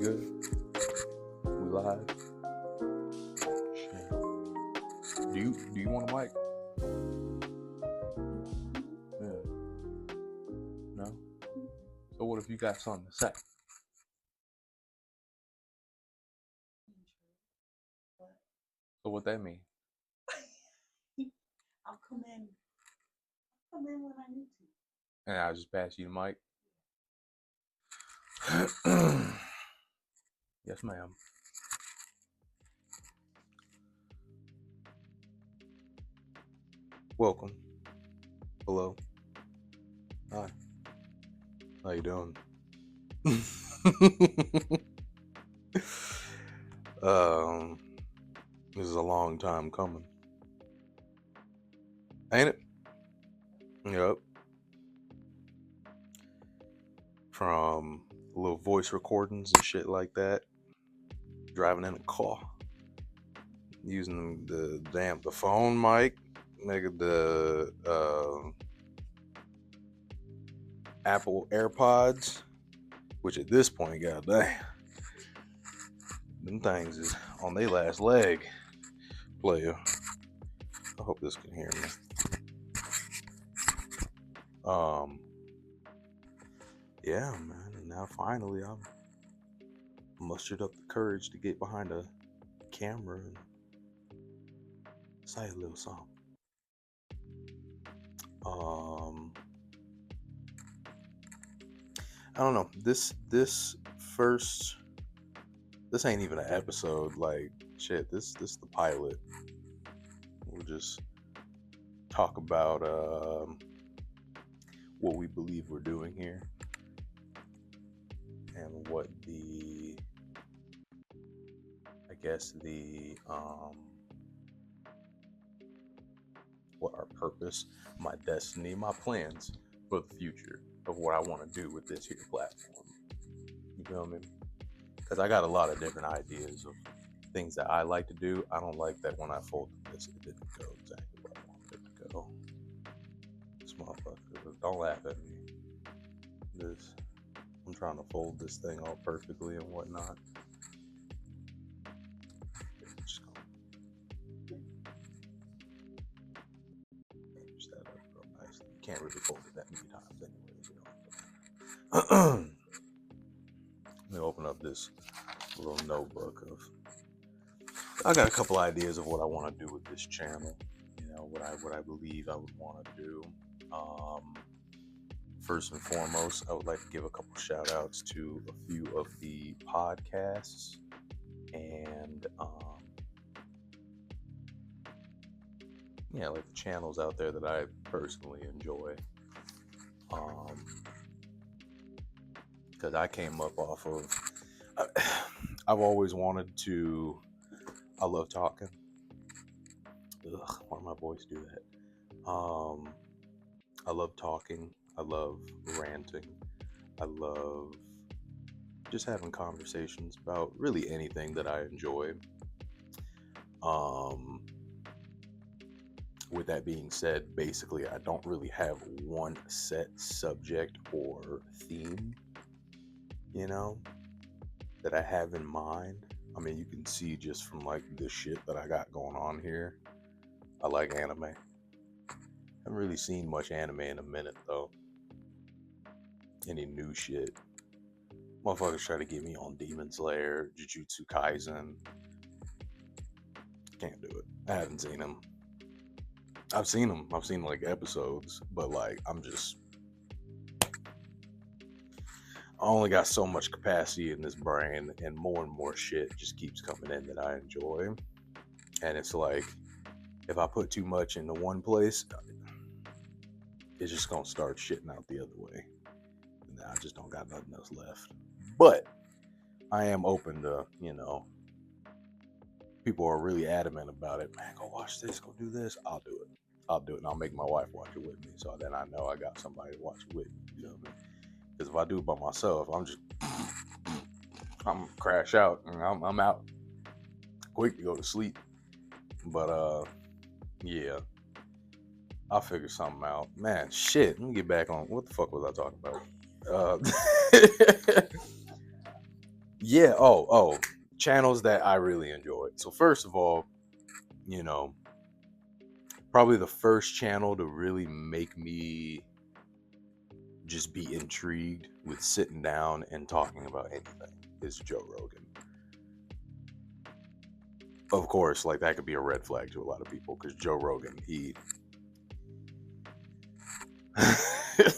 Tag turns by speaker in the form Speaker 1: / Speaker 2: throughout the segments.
Speaker 1: good? We live? Shit. Do you want a mic? Yeah. No? So what if you got something to say? So what that mean?
Speaker 2: I'll come in when I need to.
Speaker 1: And I'll just pass you the mic. Yes, ma'am. Welcome. Hello. Hi. How you doing? This is a long time coming. Ain't it? Yep. From little voice recordings and shit like that. Driving in a car. Using the phone mic. Nigga, the Apple AirPods. Which at this point, goddamn. Them things is on their last leg. Player. I hope this can hear me. Yeah, man. And now finally I've mustered up the courage to get behind a camera and say a little something. I don't know. This ain't even an episode. Like shit. This the pilot. We'll just talk about what we believe we're doing here and what what our purpose, my destiny, my plans for the future of what I want to do with this here platform. You feel me? Because I got a lot of different ideas of things that I like to do. I don't like that when I folded this, it didn't go exactly where I wanted it to go. This motherfucker, don't laugh at me. I'm trying to fold this thing all perfectly and whatnot. Manage that up real nicely. You can't really fold it that many times anyway. Let me open up this little notebook I got a couple ideas of what I want to do with this channel. You know, what I believe I would want to do. First and foremost, I would like to give a couple shout outs to a few of the podcasts and like the channels out there that I personally enjoy. Because I came up off of I've always wanted to. I love talking. Ugh, why do my voice do that? I love talking. I love ranting. I love just having conversations about really anything that I enjoy. With that being said, basically, I don't really have one set subject or theme, that I have in mind. I mean, you can see just from like the shit that I got going on here. I like anime. Haven't really seen much anime in a minute though. Any new shit. Motherfuckers try to get me on Demon Slayer, Jujutsu Kaisen. Can't do it. I haven't seen them. I've seen them. I've seen like episodes, but like I only got so much capacity in this brain, and more shit just keeps coming in that I enjoy. And it's like, if I put too much into one place, it's just gonna start shitting out the other way. And I just don't got nothing else left. But I am open to, people are really adamant about it. Man, go watch this, go do this. I'll do it, and I'll make my wife watch it with me, so then I know I got somebody to watch it with me. You know what I mean? Because if I do it by myself, I'm crash out and I'm out quick to go to sleep. But yeah, I'll figure something out. Man, shit. Let me get back on. What the fuck was I talking about? Yeah. Oh, channels that I really enjoyed. So first of all, you know, probably the first channel to really make me just be intrigued with sitting down and talking about anything is Joe Rogan. Of course, like that could be a red flag to a lot of people because Joe Rogan, he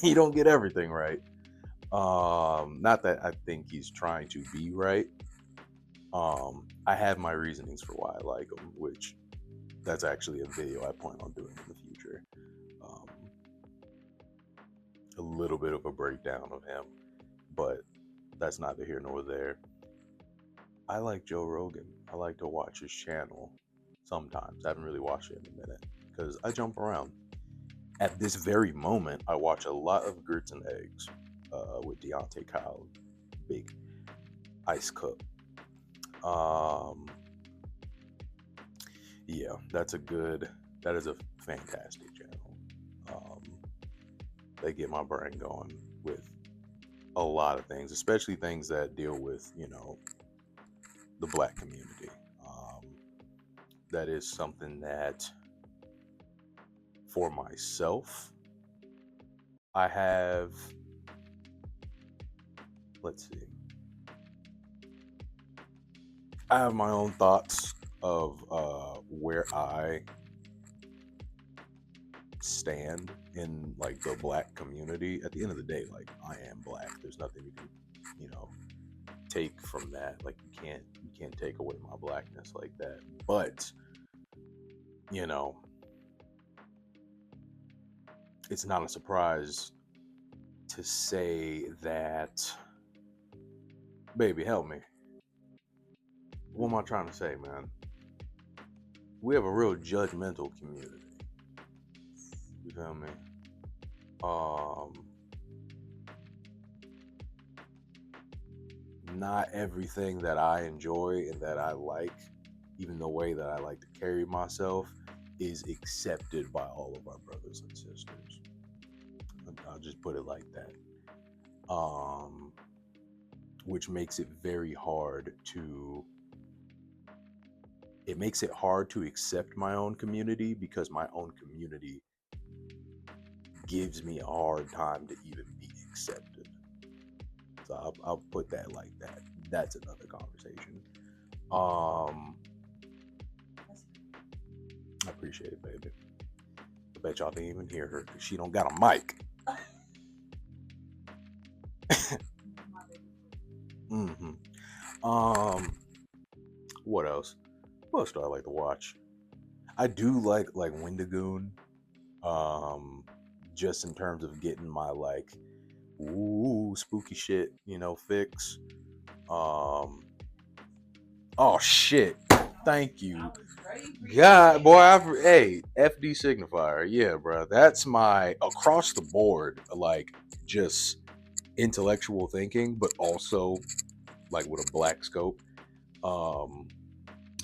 Speaker 1: he don't get everything right. Not that I think he's trying to be right. I have my reasonings for why I like him, which that's actually a video I plan on doing in the future. Um, a little bit of a breakdown of him, but that's neither here nor there. I like Joe Rogan. I like to watch his channel sometimes. I haven't really watched it in a minute because I jump around. At this very moment, I watch a lot of Grits and Eggs with Deontay Kyle, Big Ice Cup. Yeah, that is a fantastic channel. Um, they get my brain going with a lot of things, especially things that deal with, the black community. That is something that, for myself, I have, let's see, I have my own thoughts of where I stand in like the black community. At the end of the day, like I am black. There's nothing you can, you know, take from that. Like you can't take away my blackness like that. But, you know, it's not a surprise to say that, baby, help me. What am I trying to say, man? We have a real judgmental community. You feel me? Not everything that I enjoy and that I like, even the way that I like to carry myself, is accepted by all of our brothers and sisters. I'll just put it like that. Which makes it very hard to accept my own community because my own community gives me a hard time to even be accepted. So I'll put that like that. That's another conversation. I appreciate it, baby. I bet y'all didn't even hear her because she don't got a mic. What else? What else do I like to watch? I do like Wendigoon. Just in terms of getting my like spooky shit, fix. Oh shit. Thank you. God, boy, hey, FD signifier. Yeah, bro. That's my across the board, like just intellectual thinking, but also like with a black scope.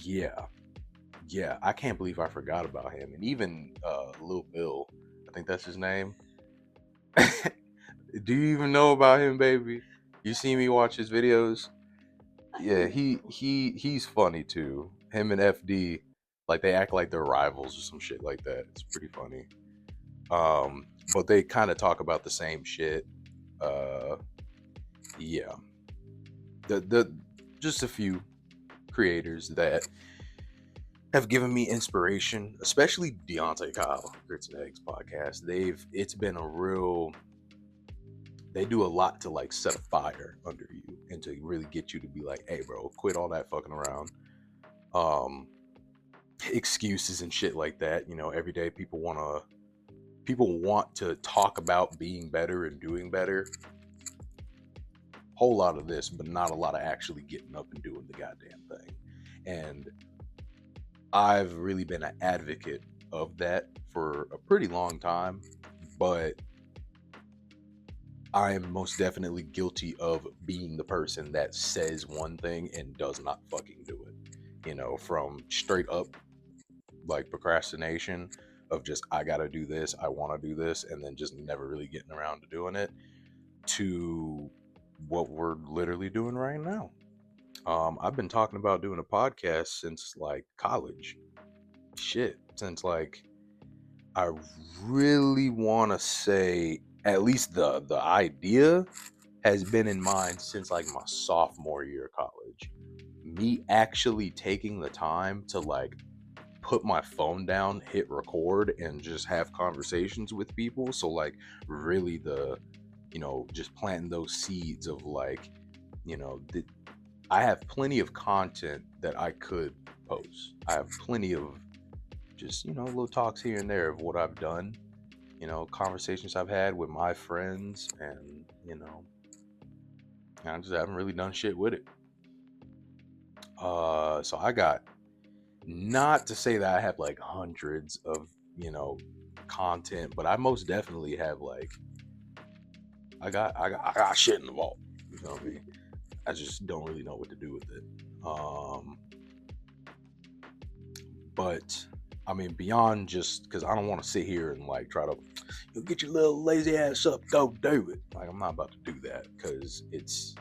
Speaker 1: Yeah. Yeah, I can't believe I forgot about him. And even Lil Bill, I think that's his name. Do you even know about him, baby? You see me watch his videos? Yeah, he's funny too. Him and FD, like they act like they're rivals or some shit like that. It's pretty funny. But they kind of talk about the same shit. Yeah. The just a few creators that have given me inspiration, especially Deontay Kyle, Grits and Eggs podcast. It's been a real, they do a lot to like set a fire under you and to really get you to be like, hey bro, quit all that fucking around. Excuses and shit like that. Every day people want to talk about being better and doing better. Whole lot of this, but not a lot of actually getting up and doing the goddamn thing. And I've really been an advocate of that for a pretty long time, but I am most definitely guilty of being the person that says one thing and does not fucking do it. From straight up like procrastination of just, I gotta do this, I want to do this, and then just never really getting around to doing it, to what we're literally doing right now. I've been talking about doing a podcast since like college. Shit, since like I really want to say at least the idea has been in mind since like my sophomore year of college. Me actually taking the time to like put my phone down, hit record, and just have conversations with people. So like really just planting those seeds of like, I have plenty of content that I could post. I have plenty of just, little talks here and there of what I've done, conversations I've had with my friends, and, I just haven't really done shit with it. So I got, not to say that I have like hundreds of, content, but I most definitely have like, I got shit in the vault. You know what I mean? I just don't really know what to do with it. But I mean, beyond just because I don't want to sit here and like try to get your little lazy ass up, go do it. Like I'm not about to do that because it's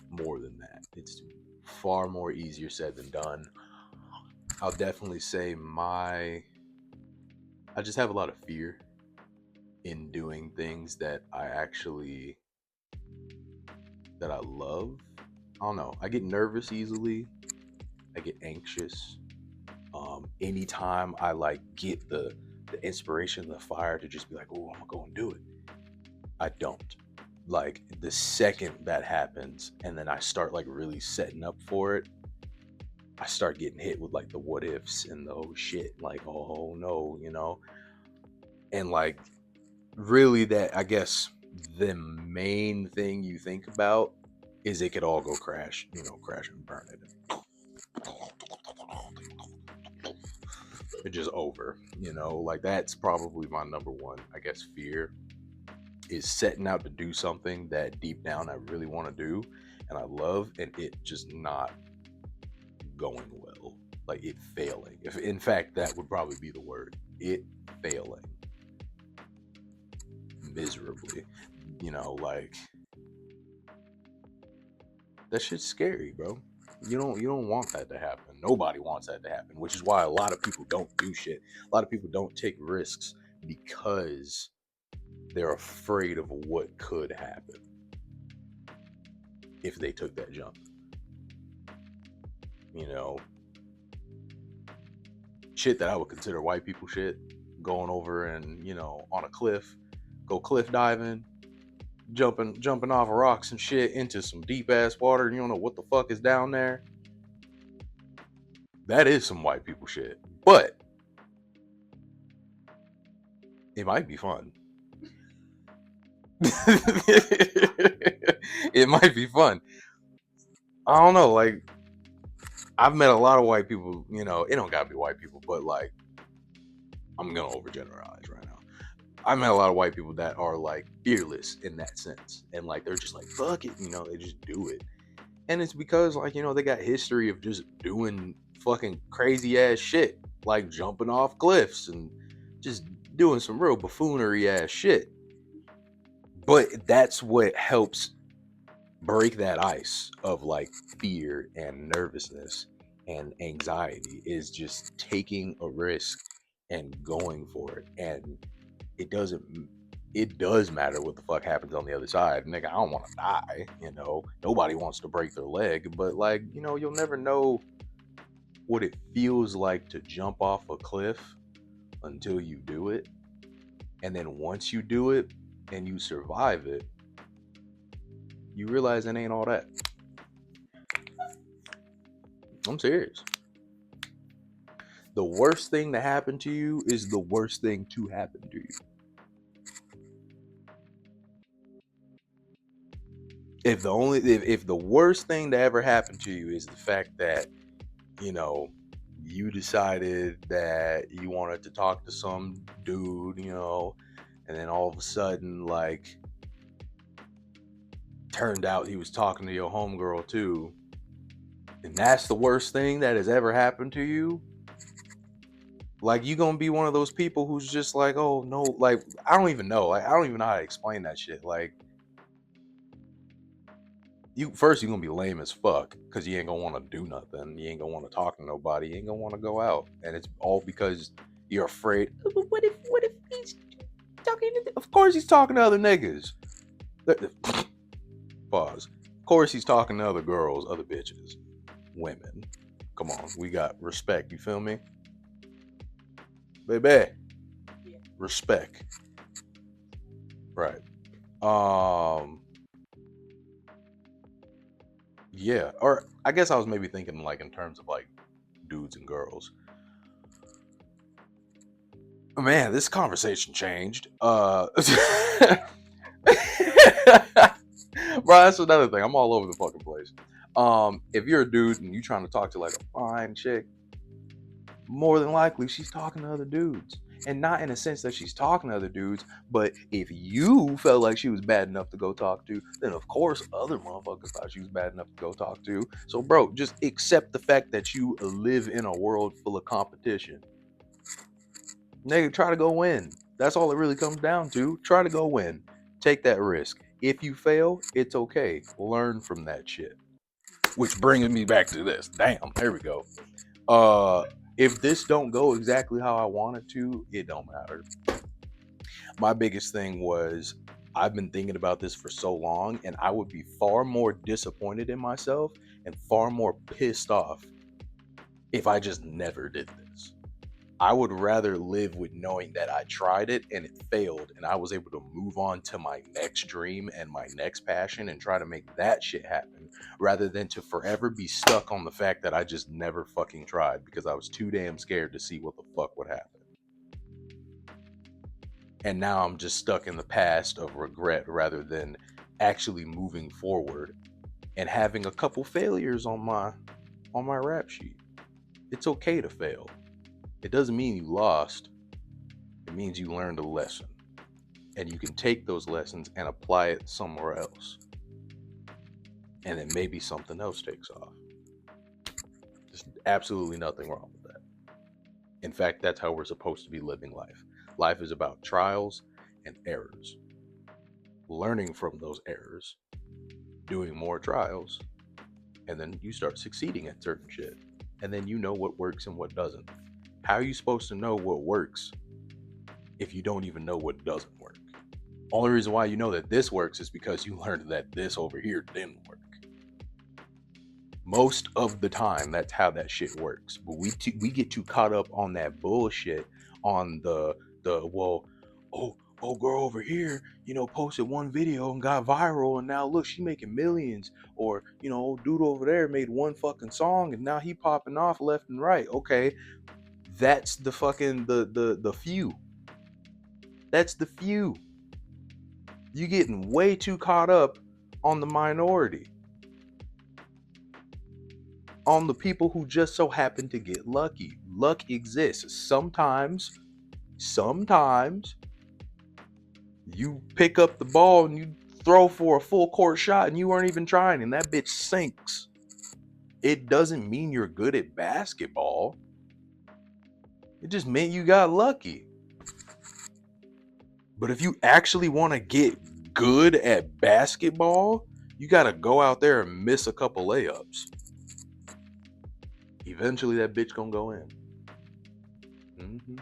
Speaker 1: more than that. It's far more easier said than done. I'll definitely say I just have a lot of fear in doing things that I love. I don't know. I get nervous easily. I get anxious. Anytime I like get the inspiration, the fire to just be like, oh, I'm gonna go and do it. I don't. Like the second that happens and then I start like really setting up for it, I start getting hit with like the what ifs and the oh shit, like oh no, and like really that I guess the main thing you think about is it could all go crash and burn it. It's just over, like that's probably my number one, I guess, fear is setting out to do something that deep down I really want to do and I love, and it just not going well, like it failing. If in fact that would probably be the word, it failing miserably, like that shit's scary, bro. You don't want that to happen. Nobody wants that to happen, which is why a lot of people don't do shit. A lot of people don't take risks because they're afraid of what could happen if they took that jump. Shit that I would consider white people shit, going over and, on a cliff, go cliff diving, jumping off of rocks and shit into some deep ass water, and you don't know what the fuck is down there. That is some white people shit. But it might be fun. It might be fun. I don't know, like I've met a lot of white people, it don't gotta be white people, but like I'm gonna overgeneralize right now. I met a lot of white people that are like fearless in that sense, and like they're just like fuck it, they just do it, and it's because like they got history of just doing fucking crazy ass shit, like jumping off cliffs and just doing some real buffoonery ass shit. But that's what helps break that ice of like fear and nervousness and anxiety, is just taking a risk and going for it. And it does matter what the fuck happens on the other side. Nigga, I don't want to die, nobody wants to break their leg, but like, you'll never know what it feels like to jump off a cliff until you do it. And then once you do it and you survive it, you realize it ain't all that. I'm serious. The worst thing to happen to you is the worst thing to happen to you. If the worst thing to ever happen to you is the fact that, you decided that you wanted to talk to some dude, and then all of a sudden, like, turned out he was talking to your homegirl too, and that's the worst thing that has ever happened to you, like, you gonna be one of those people who's just like, oh no, like, I don't even know how to explain that shit. Like, you're gonna be lame as fuck because you ain't gonna want to do nothing. You ain't gonna want to talk to nobody. You ain't gonna want to go out, and it's all because you're afraid. But what if he's talking? Of course he's talking to other niggas. Pause. Of course he's talking to other girls, other bitches, women. Come on, we got respect. You feel me, baby?
Speaker 2: Yeah.
Speaker 1: Respect. Right. Um. Yeah. Or I guess I was maybe thinking like in terms of like dudes and girls. Man, this conversation changed. Bro, that's another thing. I'm all over the fucking place. If you're a dude and you trying to talk to like a fine chick, more than likely she's talking to other dudes. And not in a sense that she's talking to other dudes, but if you felt like she was bad enough to go talk to, then of course other motherfuckers thought she was bad enough to go talk to. So, bro, just accept the fact that you live in a world full of competition. Nigga, try to go win. That's all it really comes down to. Try to go win. Take that risk. If you fail, it's okay. Learn from that shit. Which brings me back to this. Damn, there we go. If this don't go exactly how I want it to, it don't matter. My biggest thing was I've been thinking about this for so long, and I would be far more disappointed in myself and far more pissed off if I just never did this. I would rather live with knowing that I tried it and it failed and I was able to move on to my next dream and my next passion and try to make that shit happen rather than to forever be stuck on the fact that I just never fucking tried because I was too damn scared to see what the fuck would happen. And now I'm just stuck in the past of regret rather than actually moving forward and having a couple failures on my rap sheet. It's okay to fail. It doesn't mean you lost. It means you learned a lesson. And you can take those lessons and apply it somewhere else. And then maybe something else takes off. There's absolutely nothing wrong with that. In fact, that's how we're supposed to be living life. Life is about trials and errors. Learning from those errors, doing more trials, and then you start succeeding at certain shit. And then you know what works and what doesn't. How are you supposed to know what works if you don't even know what doesn't work? Only reason why you know that this works is because you learned that this over here didn't work. Most of the time, that's how that shit works. But we get too caught up on that bullshit, on the well, oh girl over here, posted one video and got viral, and now look, she making millions. Or old dude over there made one fucking song and now he popping off left and right. Okay, that's the fucking the few. That's the few. You getting way too caught up on the minority. On the people who just so happen to get lucky. Luck exists. Sometimes you pick up the ball and you throw for a full court shot and you weren't even trying and that bitch sinks. It doesn't mean you're good at basketball. It just meant you got lucky. But if you actually want to get good at basketball, you got to go out there and miss a couple layups. Eventually that bitch gonna go in. Mm-hmm.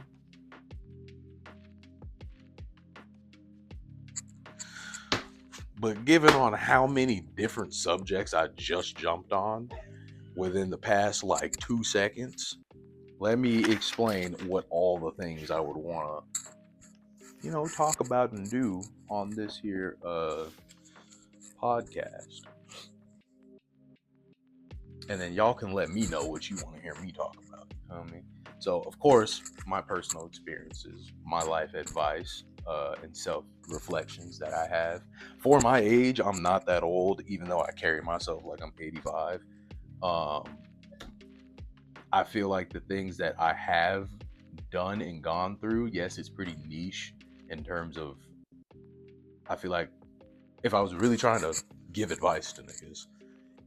Speaker 1: But given on how many different subjects I just jumped on within the past like 2 seconds, let me explain what all the things I would want to, talk about and do on this here podcast. And then y'all can let me know what you want to hear me talk about. You know what I mean? So, of course, my personal experiences, my life advice, and self-reflections that I have. For my age, I'm not that old, even though I carry myself like I'm 85. I feel like the things that I have done and gone through, yes, it's pretty niche in terms of, I feel like if I was really trying to give advice to niggas,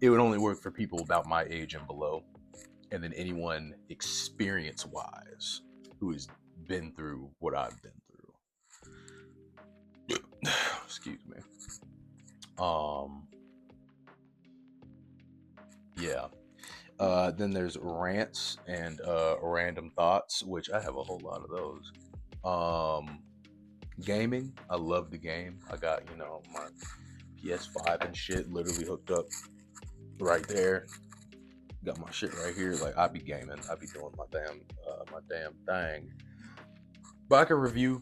Speaker 1: it would only work for people about my age and below. And then anyone experience-wise who has been through what I've been through. Excuse me. Yeah. Then there's rants and random thoughts, which I have a whole lot of those. Gaming, I love the game. I got, my PS5 and shit literally hooked up right there. Got my shit right here. Like, I be gaming. I be doing my damn thing. But I can review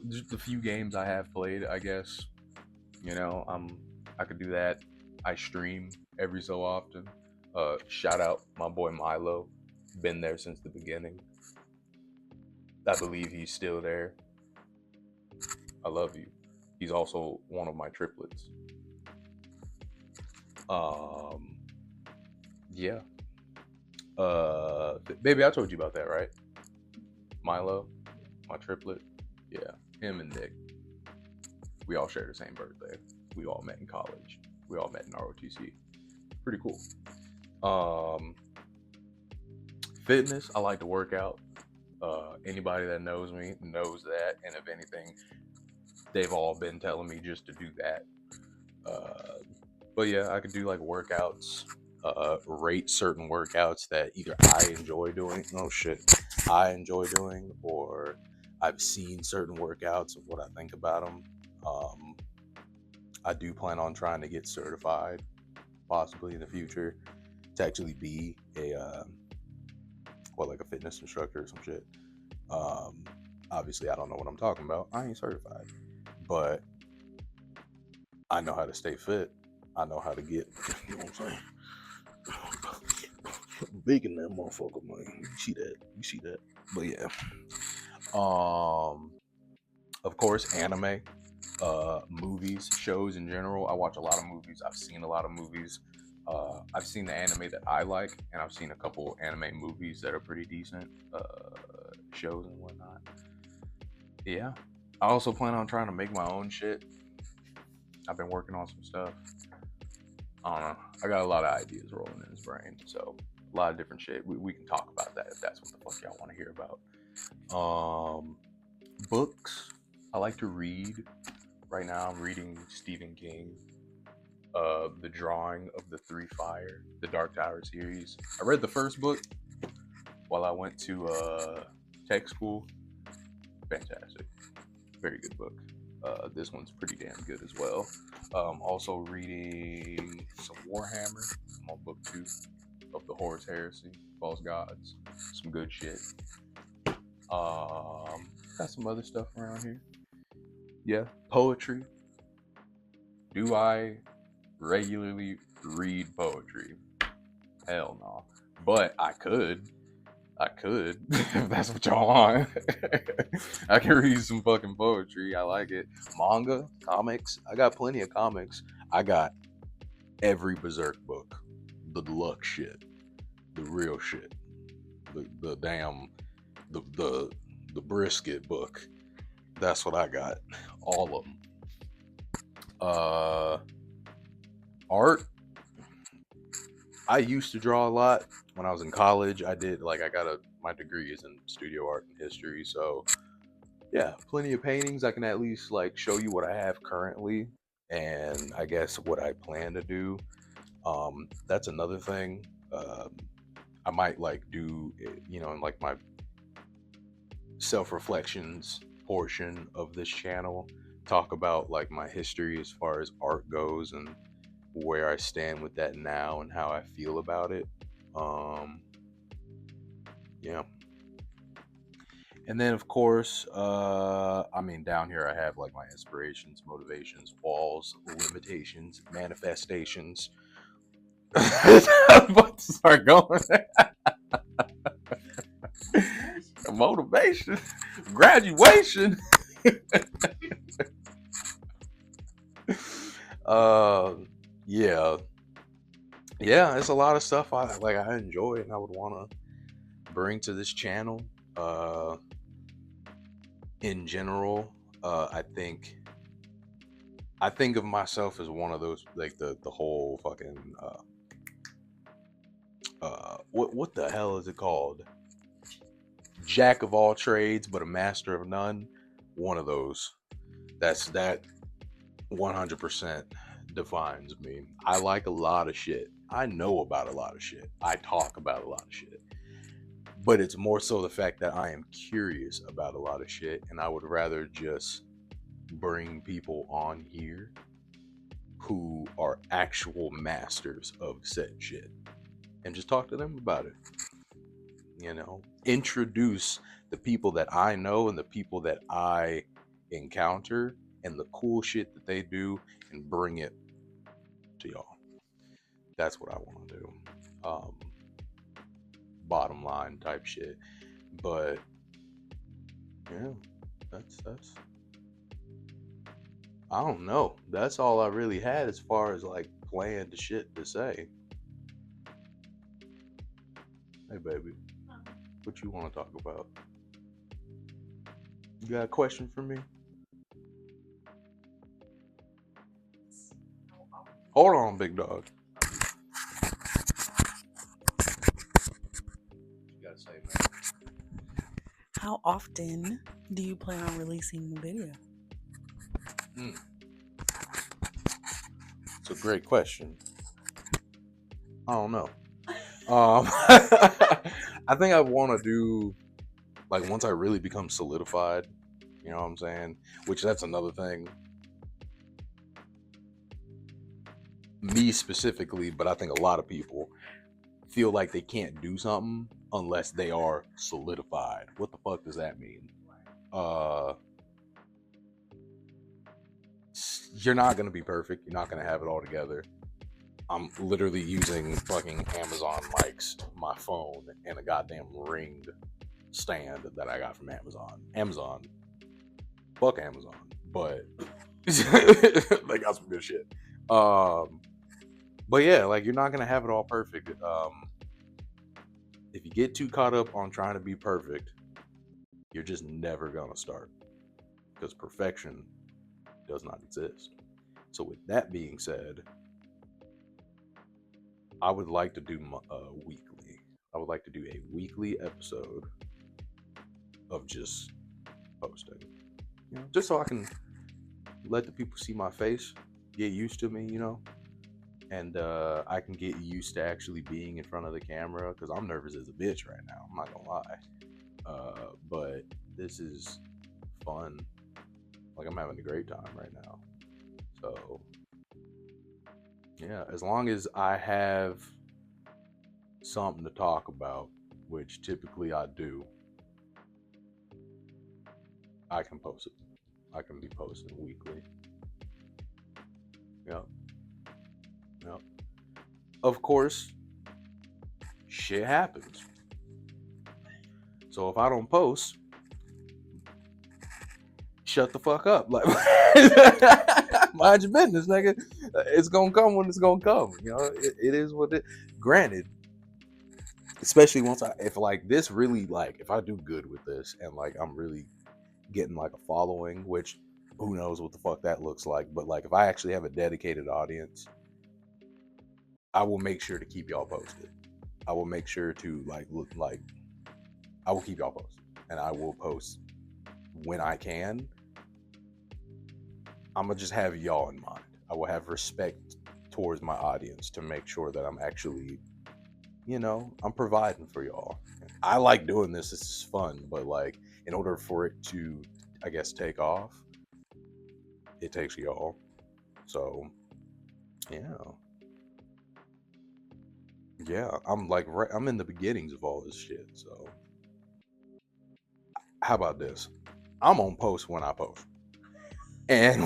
Speaker 1: just the few games I have played, I guess. I could do that. I stream every so often. Shout out my boy Milo. Been there since the beginning. I believe he's still there. I love you. He's also one of my triplets. Yeah. Baby, I told you about that, right? Milo, my triplet. Yeah, him and Nick. We all share the same birthday. We all met in college. We all met in ROTC. Pretty cool. Fitness, I like to work out. Anybody that knows me knows that, and if anything, they've all been telling me just to do that. But yeah, I could do like workouts, rate certain workouts that either I enjoy doing, I enjoy doing, or I've seen certain workouts of what I think about them. I do plan on trying to get certified, possibly in the future, to actually be like a fitness instructor or some shit. Obviously, I don't know what I'm talking about. I ain't certified, but I know how to stay fit. I know how to get, you know what I'm saying? Big in that motherfucker, man. You see that. But yeah. Of course, anime, movies, shows in general. I watch a lot of movies. I've seen a lot of movies. I've seen the anime that I like, and I've seen a couple anime movies that are pretty decent, shows and whatnot. Yeah. I also plan on trying to make my own shit. I've been working on some stuff. I don't know. I got a lot of ideas rolling in his brain, so a lot of different shit. We can talk about that if that's what the fuck y'all want to hear about. Books. I like to read. Right now, I'm reading Stephen King. The Drawing of the Three Fire, the Dark Tower series. I read the first book while I went to tech school. Fantastic. Very good book. This one's pretty damn good as well. Also reading some Warhammer. I'm on book 2 of the Horus Heresy, False Gods. Some good shit. Got some other stuff around here. Yeah, poetry. Do I regularly read poetry? Hell no. But I could, if that's what y'all want. I can read some fucking poetry. I like it. Manga, comics. I got plenty of comics. I got every Berserk book. The deluxe shit. The real shit. The damn, the brisket book. That's what I got. All of them. Art. I used to draw a lot when I was in college. I did, my degree is in studio art and history, so yeah, plenty of paintings. I can at least show you what I have currently, and I guess what I plan to do. That's another thing. I might do, in my self-reflections portion of this channel, talk about my history as far as art goes and where I stand with that now and how I feel about it. Yeah. And then of course, down here I have my inspirations, motivations, walls, limitations, manifestations. I'm about to start going. Motivation, graduation. Yeah, it's a lot of stuff I enjoy and I would want to bring to this channel. In general, I think of myself as one of those the whole fucking what the hell is it called? Jack of all trades but a master of none. One of those. That's 100%. defines me. I like a lot of shit. I know about a lot of shit. I talk about a lot of shit. But it's more so the fact that I am curious about a lot of shit, and I would rather just bring people on here who are actual masters of said shit and just talk to them about it. You know, introduce the people that I know and the people that I encounter and the cool shit that they do and bring it to y'all. That's what I want to do. Bottom line type shit. But yeah, that's I don't know. That's all I really had as far as like planned shit to say. Hey baby, what you want to talk about? You got a question for me? Hold on, big dog. You gotta say, man.
Speaker 2: How often do you plan on releasing a video?
Speaker 1: It's a great question. I don't know. I think I want to do, like, once I really become solidified, you know what I'm saying? Which that's another thing. Me specifically, but I think a lot of people feel like they can't do something unless they are solidified. What the fuck does that mean? You're not gonna be perfect. You're not gonna have it all together. I'm literally using fucking Amazon mics, my phone, and a goddamn ringed stand that I got from Amazon. Fuck Amazon. But they got some good shit. But yeah, like, you're not gonna have it all perfect. If you get too caught up on trying to be perfect, you're just never gonna start. Because perfection does not exist. So with that being said, I would like to do weekly. I would like to do a weekly episode of just posting. You know, just so I can let the people see my face, get used to me, you know, and I can get used to actually being in front of the camera, because I'm nervous as a bitch right now. I'm not gonna lie. But this is fun. Like, I'm having a great time right now. So yeah, as long as I have something to talk about, which typically I do, I can post it. I can be posting weekly. Yep. Of course, shit happens. So if I don't post, shut the fuck up. Like, mind your business, nigga. It's gonna come when it's gonna come. You know, it is what it. Granted, especially once if like this really, like, if I do good with this and like I'm really getting like a following, which who knows what the fuck that looks like, but like if I actually have a dedicated audience, I will make sure to keep y'all posted. I will make sure to I will keep y'all posted, and I will post when I can. I'm gonna just have y'all in mind. I will have respect towards my audience to make sure that I'm actually, you know, I'm providing for y'all. I like doing this. This is fun, but like, in order for it to, I guess, take off, it takes y'all. So, yeah, I'm like, I'm in the beginnings of all this shit. So, how about this? I'm on post when I post. And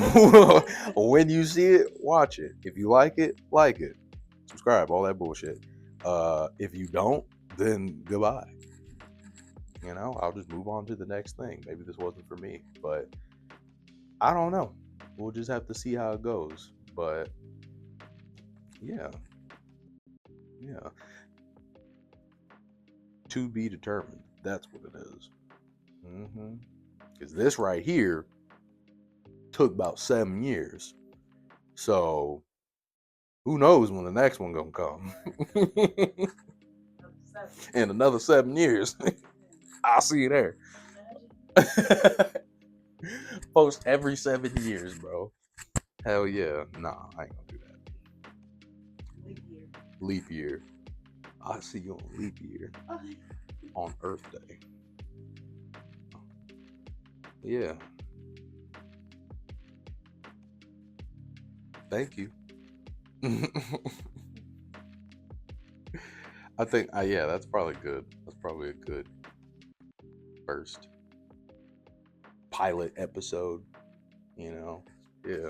Speaker 1: when you see it, watch it. If you like it, subscribe, all that bullshit. If you don't, then goodbye. You know, I'll just move on to the next thing. Maybe this wasn't for me, but I don't know. We'll just have to see how it goes. But yeah. To be determined. That's what it is. Because this right here took about 7 years. So who knows when the next one gonna come? In another 7 years. I'll see you there. Post every 7 years, bro. Hell yeah. Nah, I ain't gonna do that.
Speaker 2: Leap year.
Speaker 1: Leap year. I see you on leap year.
Speaker 2: Okay.
Speaker 1: On Earth Day. Yeah. Thank you. I think, yeah, that's probably good. That's probably a good first pilot episode, you know? Yeah.